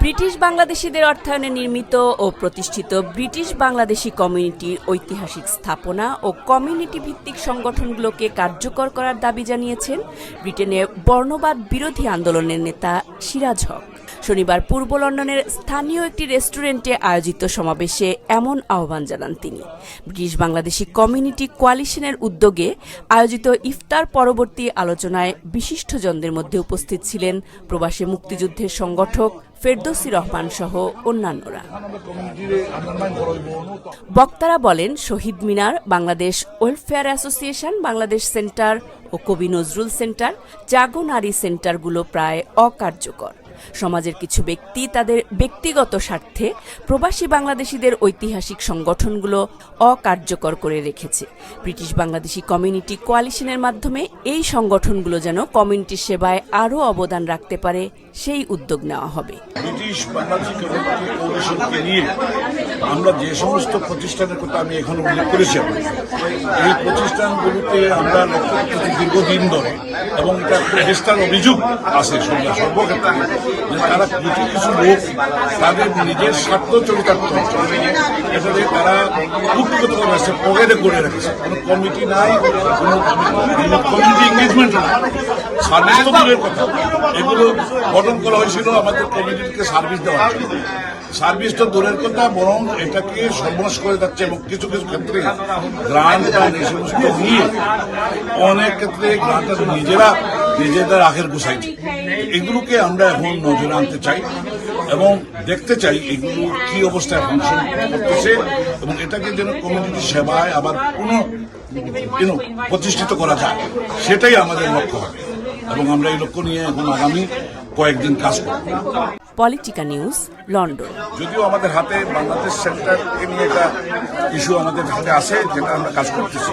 British বাংলাদেশিদের অর্থায়নে নির্মিত ও প্রতিষ্ঠিত ব্রিটিশ বাংলাদেশি কমিউনিটির ঐতিহাসিক স্থাপনা ও কমিউনিটি ভিত্তিক সংগঠনগুলোকে কার্যকর করার দাবি জানিয়েছেন ব্রিটেনে বর্ণবাদ বিরোধী আন্দোলনের নেতা সিরাজ হক। শনিবার পূর্ব লন্ডনের স্থানীয় একটি রেস্টুরেন্টে আয়োজিত সমাবেশে এমন আহ্বান জানান তিনি। ব্রিটিশ বাংলাদেশি কমিউনিটি কোয়ালিশনের উদ্যোগে আয়োজিত ইফতার পরবর্তী আলোচনায় বিশিষ্টজনদের মধ্যে উপস্থিত ছিলেন প্রবাসী মুক্তিযুদ্ধের সংগঠক ফেরদৌসী রহমান সহ অন্যান্যরা। বক্তারা বলেন, Shaheed Minar, Bangladesh welfare association, Bangladesh centre ও কবি নজরুল সেন্টার, জাগো নারী সেন্টারগুলো প্রায় অকার্যকর। সমাজের কিছু ব্যক্তি তাদের ব্যক্তিগত স্বার্থে প্রবাসী বাংলাদেশিদের ঐতিহাসিক সংগঠনগুলো অকার্যকর করে রেখেছে। ব্রিটিশ বাংলাদেশি কমিউনিটি কোয়ালিশনের মাধ্যমে এই সংগঠনগুলো যেন কমিউনিটির সেবায় আরও অবদান রাখতে পারে, সেই উদ্যোগ নেওয়া হবে। ব্রিটিশ বাংলাদেশি কমিউনিটি কোয়ালিশনকে নিয়ে আমরা যে সমস্ত প্রতিষ্ঠানের কথা আমি এখন উল্লেখ করেছি, এই প্রতিষ্ঠানগুলোতে আমরা লক্ষ্য করছি দীর্ঘদিন ধরে, এবং এটা প্রতিষ্ঠান অভিযোগ আছে সর্বক্ষেত্রে যে তারা কিছু কিছু লোক তাদের নিজের স্বার্থ চরিতার্থ এটাতে তারা ব্যক্তিগতভাবে পকেটে করে রেখেছে। কোনো কমিটি নাই, কোনো কমিউনিটি এঙ্গেজমেন্ট নাই, সার্ভিস তো দূরের কথা। এগুলো গঠন করা হয়েছিল আমাদের কমিউনিটিকে সার্ভিস দেওয়ার জন্য। সার্ভিস তো দূরের কথা, বরং এটাকে সর্বনাশ করে যাচ্ছে, এবং কিছু কিছু ক্ষেত্রে গ্রান্ট এই সমস্ত নিয়ে অনেক ক্ষেত্রে গ্রান্টটা নিজেদের আখের গুছাইছে। এগুলোকে আমরা এখন নজরে আনতে চাই এবং দেখতে চাই এগুলো কি অবস্থায় ফাংশন করতেছে, এবং এটাকে যেন কমিউনিটি সেবায় আবার প্রতিষ্ঠিত করা যায়, সেটাই আমাদের লক্ষ্য হবে, এবং আমরা এই লক্ষ্য নিয়ে এখন আগামী কয়েকদিন কাজ করব। Politika news, London. যদিও আমাদের হাতে বাংলাদেশ সেন্টারকে নিয়ে একটা ইস্যু আমাদের হাতে আছে, যেটা আমরা কাজ করতেছি।